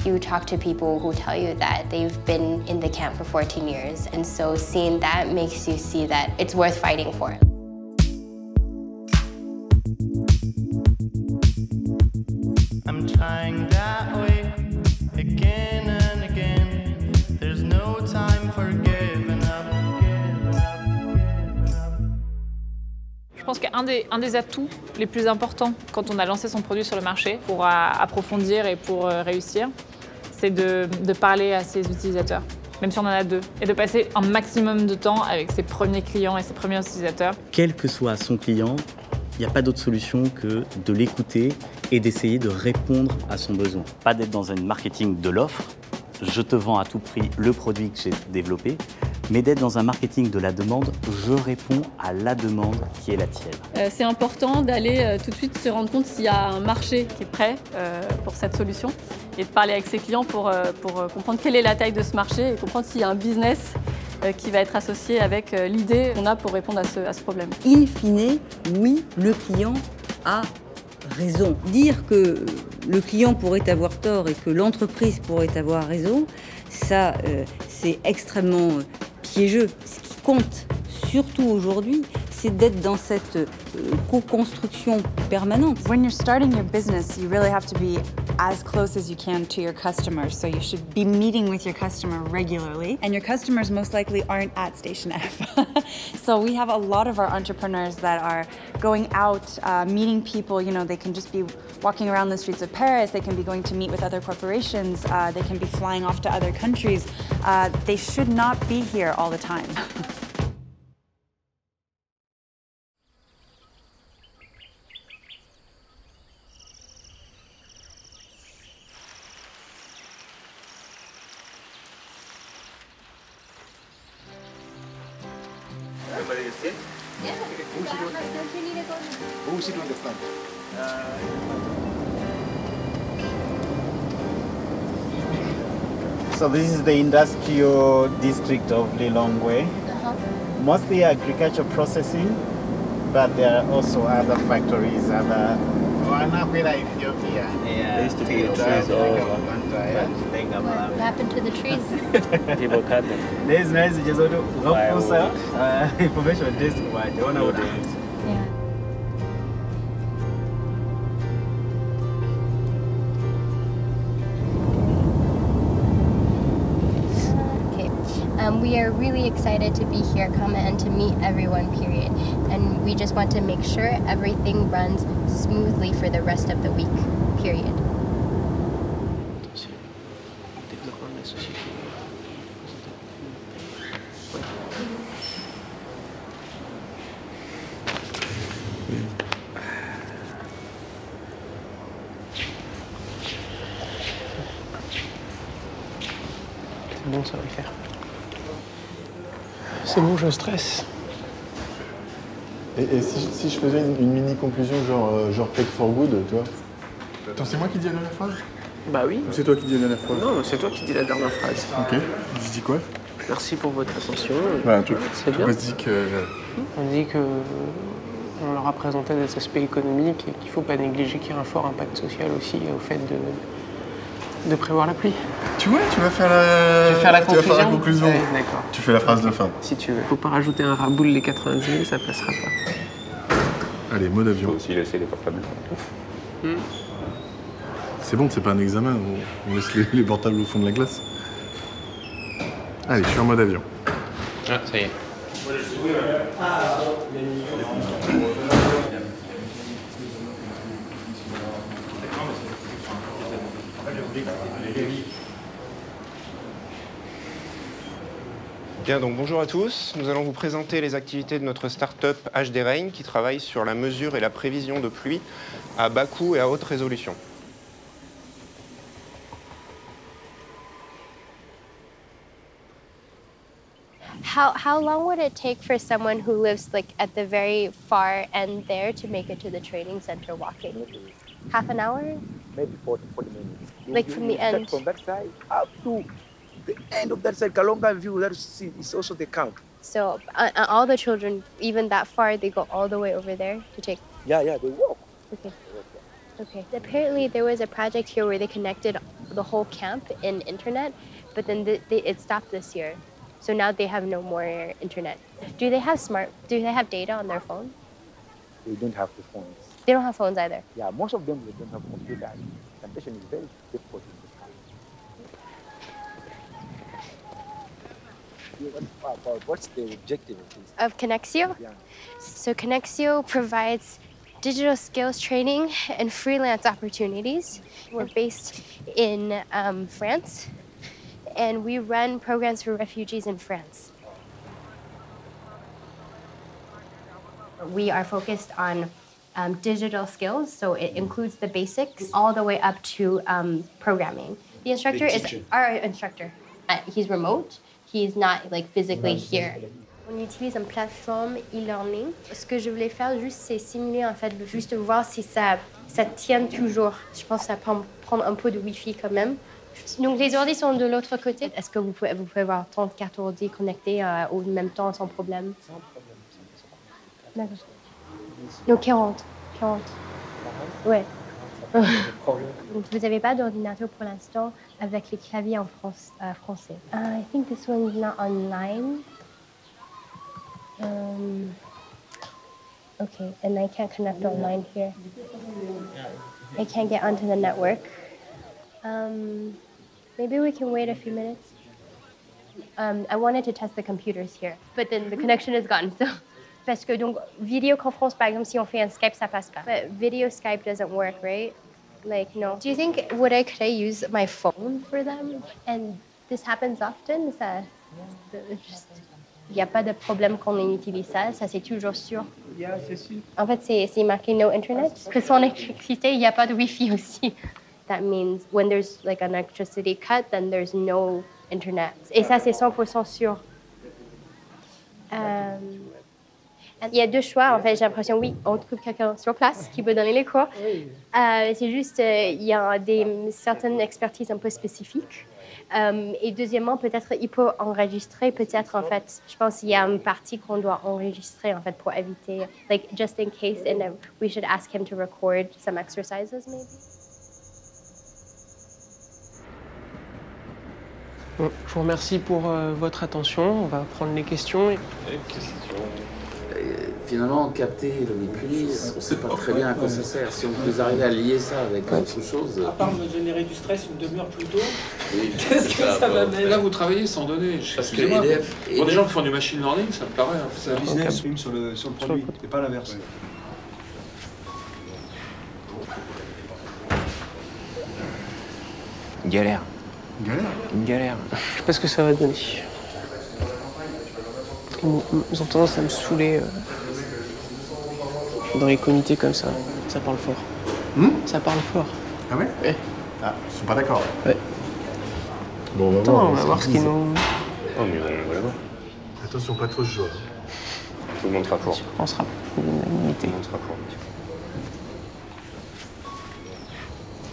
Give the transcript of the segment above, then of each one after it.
You talk to people who tell you that they've been in the camp for 14 years, and so seeing that makes you see that it's worth fighting for. I'm trying that way again and again. There's no time for giving up. Je pense qu'un des atouts les plus importants quand on a lancé son produit sur le marché pour approfondir et pour réussir, c'est de parler à ses utilisateurs, même si on en a 2, et de passer un maximum de temps avec ses premiers clients et ses premiers utilisateurs. Quel que soit son client, il n'y a pas d'autre solution que de l'écouter et d'essayer de répondre à son besoin. Pas d'être dans un marketing de l'offre, je te vends à tout prix le produit que j'ai développé, mais d'être dans un marketing de la demande, je réponds à la demande qui est la tienne. C'est important d'aller tout de suite se rendre compte s'il y a un marché qui est prêt pour cette solution et de parler avec ses clients pour comprendre quelle est la taille de ce marché et comprendre s'il y a un business qui va être associé avec l'idée qu'on a pour répondre à ce problème. In fine, oui, le client a raison. Dire que le client pourrait avoir tort et que l'entreprise pourrait avoir raison, ça, c'est extrêmement piégeux. Ce qui compte, surtout aujourd'hui, c'est d'être dans cette co-construction permanente. When you're starting your business, you really have to be as close as you can to your customers. So you should be meeting with your customer regularly. And your customers most likely aren't at Station F. So we have a lot of our entrepreneurs that are going out, meeting people. You know, they can just be walking around the streets of Paris. They can be going to meet with other corporations. They can be flying off to other countries. They should not be here all the time. Everybody is in? Yeah. Who's sitting on the front? So this is the industrial district of Lilongwe. Mostly agriculture processing, but there are also other factories, other... Ethiopia. Yeah, they used to be trees What happened to the trees? People cut them. There is nice just information desk. Yeah. We are really excited to be here, and to meet everyone, period. And we just want to make sure everything runs smoothly for the rest of the week, period. Bon, ça va le faire. C'est bon, je stresse. Et si je faisais une mini conclusion genre take for good, tu vois? Attends, c'est moi qui dis la dernière phrase? Bah oui. Ou c'est toi qui dis la dernière phrase? Non, c'est toi qui dis la dernière phrase. Ok. Je dis quoi? Merci pour votre attention. Ouais, un truc. C'est bien. On dit que... On dit que on leur a présenté des aspects économiques et qu'il ne faut pas négliger qu'il y a un fort impact social aussi au fait de prévoir la pluie. Tu vois, tu vas faire la... Je vais faire la conclusion. Tu vas faire la conclusion. Ouais, d'accord. Tu fais la phrase de fin. Si tu veux. Faut pas rajouter un raboule les 90 000, ça passera pas. Allez, mot d'avion. Faut aussi laisser les portables. C'est bon, c'est pas un examen, on laisse les portables au fond de la glace. Allez, je suis en mode avion. Ah, ça y est. Bien, donc bonjour à tous. Nous allons vous présenter les activités de notre start-up HD Rain qui travaille sur la mesure et la prévision de pluie à bas coût et à haute résolution. How long would it take for someone who lives like at the very far end there to make it to the training center walking? Half an hour? Maybe 40 minutes. Like from the end? From that side up to the end of that side, Kalonga view, that is also the camp. So all the children, even that far, they go all the way over there to take? Yeah, they walk. Okay. Okay. Apparently there was a project here where they connected the whole camp in internet, but then it stopped this year. So now they have no more internet. Do they have data on their phone? They don't have the phones. They don't have phones either. Yeah, most of them, they don't have computers. Sanitation is very difficult in this country. What's the objective of this? Of Connexio? Yeah. So Connexio provides digital skills training and freelance opportunities. We're based in France, and we run programs for refugees in France. We are focused on digital skills, so it includes the basics all the way up to programming. The instructor is our instructor. He's remote. He's not like physically here. On utilise une plateforme e-learning. Ce que je voulais faire juste, c'est simuler en fait, juste voir si ça tient toujours. Je pense que ça prend un peu de Wi-Fi quand même. Donc les ordi sont de l'autre côté. Est-ce que vous pouvez avoir 30 cartes ordi connectées au même temps sans problème? Sans problème. D'accord. Donc 40. Ouais. Donc vous n'avez pas d'ordinateur pour l'instant avec les claviers en français. I think this one's not online. Okay, and I can't connect online here. I can't get onto the network. Maybe we can wait a few minutes. I wanted to test the computers here, but then the connection is gone, so. Parce que donc, vidéoconférence, par exemple, si on fait un Skype, ça passe pas. But video Skype doesn't work, right? Like, no. Do you think, could I use my phone for them? And this happens often? Il n'y a pas de problème quand on utilise ça c'est toujours sûr. Yeah, c'est sûr. En fait, c'est marqué no internet. Que sans électricité, il n'y a pas de Wi-Fi aussi. That means when there's like an electricity cut, then there's no internet. Et ça, c'est 100% sûr. Il y a deux choix, en fait, j'ai l'impression, oui, on trouve quelqu'un sur place qui peut donner les cours. C'est juste, il y a certaines expertises un peu spécifiques. Et deuxièmement, peut-être, il peut enregistrer, peut-être, en fait, je pense qu'il y a une partie qu'on doit enregistrer, en fait, pour éviter, like, just in case, and we should ask him to record some exercises, maybe. Bon, je vous remercie pour votre attention. On va prendre les questions. Finalement, capter le pluie, on ne sait pas très bien à quoi ça sert. Si on peut arriver à lier ça avec autre chose. À part me générer du stress une demi-heure plus tôt, oui, qu'est-ce que ça va mettre? Là, vous travaillez sans donner. Parce que EDF, pour des gens qui font du machine learning, ça me paraît. C'est un business sur le produit, et pas l'inverse. Galère. Une galère. Je sais pas ce que ça va donner. Ils ont tendance à me saouler dans les comités comme ça. Ça parle fort. Ça parle fort. Ah ouais? Ouais. Ah, ils sont pas d'accord. Ouais. Bon, on va voir ce qu'ils nous... Oh, mais on va voir. Attention, pas trop chaud. Tout le monde sera pour. On sera pour l'unanimité. Tout le monde sera pour.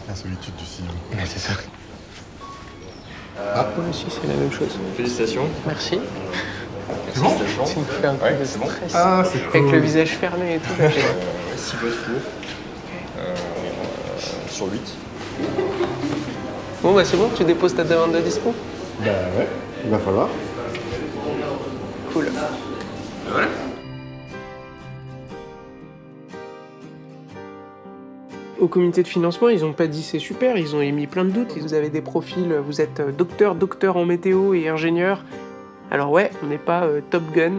La solitude du sillon. Ouais, c'est ça. Moi aussi, c'est la même chose. Félicitations. Merci. C'est bon? Ça me fait un peu de stress. Ah, c'est cool. Avec le visage fermé et tout. 6 votes pour. Sur 8. Bon, bah c'est bon, tu déposes ta demande de dispo? Bah ouais, il va falloir. Cool. Voilà. Au comité de financement, ils n'ont pas dit c'est super, ils ont émis plein de doutes. Vous avez des profils, vous êtes docteur en météo et ingénieur. Alors ouais, on n'est pas Top Gun,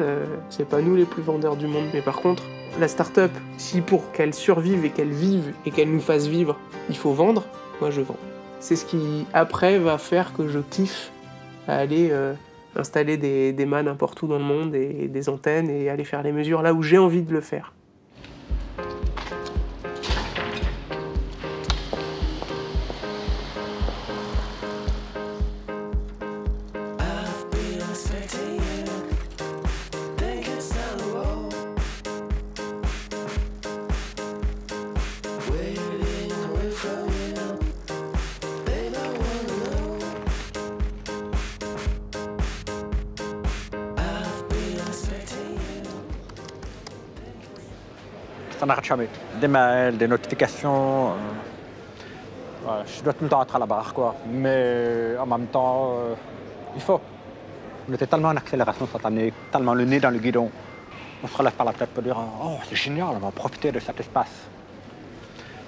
c'est pas nous les plus vendeurs du monde. Mais par contre, la start-up, si pour qu'elle survive et qu'elle vive et qu'elle nous fasse vivre, il faut vendre, moi je vends. C'est ce qui, après, va faire que je kiffe à aller installer des mâts n'importe où dans le monde et des antennes et aller faire les mesures là où j'ai envie de le faire. Ça n'arrête jamais. Des mails, des notifications. Ouais, je dois tout le temps être à la barre, quoi. Mais en même temps, il faut. On était tellement en accélération cette année, tellement le nez dans le guidon. On se relève par la tête pour dire « Oh, c'est génial, on va profiter de cet espace ».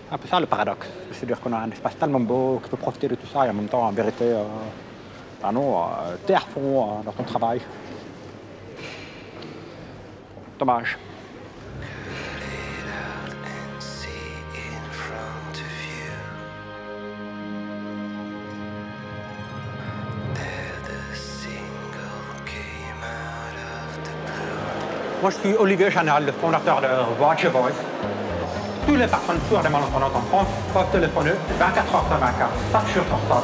C'est un peu ça le paradoxe. C'est dire qu'on a un espace tellement beau, qu'on peut profiter de tout ça, et en même temps, en vérité, t'es à fond dans ton travail. Dommage. Moi, je suis Olivier Chanel, le fondateur de Watch Your Voice. Toutes les personnes sourdes et malentendantes en France peuvent téléphoner 24 heures sur 24, 7 jours sur 7.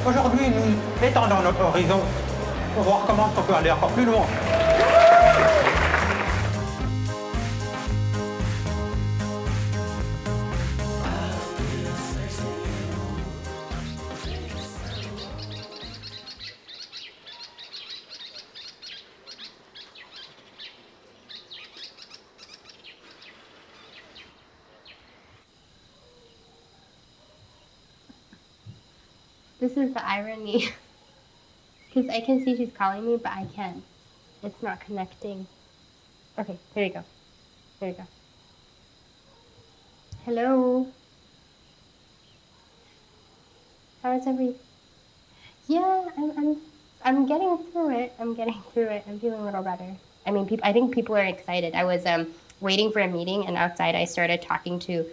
Aujourd'hui, nous étendons notre horizon pour voir comment on peut aller encore plus loin. This is the irony. Because I can see she's calling me, but I can't. It's not connecting. Okay, here we go. Here we go. Hello? How's everything? Yeah, I'm getting through it. I'm getting through it. I'm feeling a little better. I mean, I think people are excited. I was waiting for a meeting, and outside I started talking to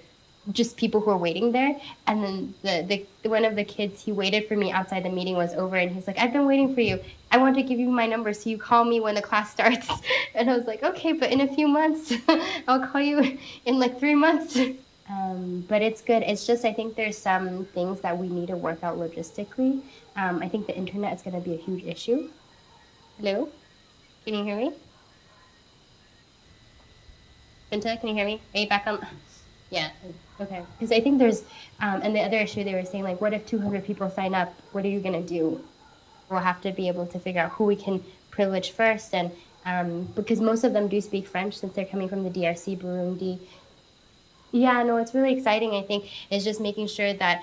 just people who are waiting there, and then the one of the kids, he waited for me outside the meeting was over, and he's like, I've been waiting for you. I want to give you my number so you call me when the class starts. And I was like, okay, but in a few months. I'll call you in like 3 months. But it's good. It's just, I think there's some things that we need to work out logistically. I think the internet is going to be a huge issue. Hello? Can you hear me? Binta, can you hear me? Are you back on? Yeah, okay. Because I think there's, and the other issue they were saying, like, what if 200 people sign up? What are you going to do? We'll have to be able to figure out who we can privilege first. And because most of them do speak French since they're coming from the DRC, Burundi. Yeah, no, it's really exciting, I think. It's just making sure that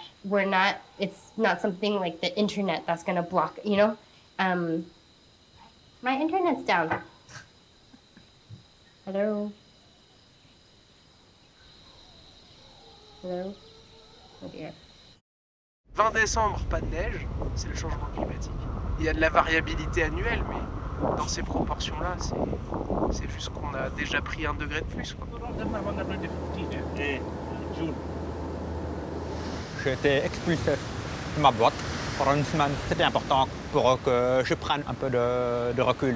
it's not something like the internet that's going to block, you know? My internet's down. Hello? Hello? Oh dear. 20 décembre, pas de neige, c'est le changement climatique. Il y a de la variabilité annuelle, mais dans ces proportions-là, c'est juste qu'on a déjà pris 1 degré de plus, quoi. J'ai été expulsé de ma boîte pendant une semaine. C'était important pour que je prenne un peu de recul.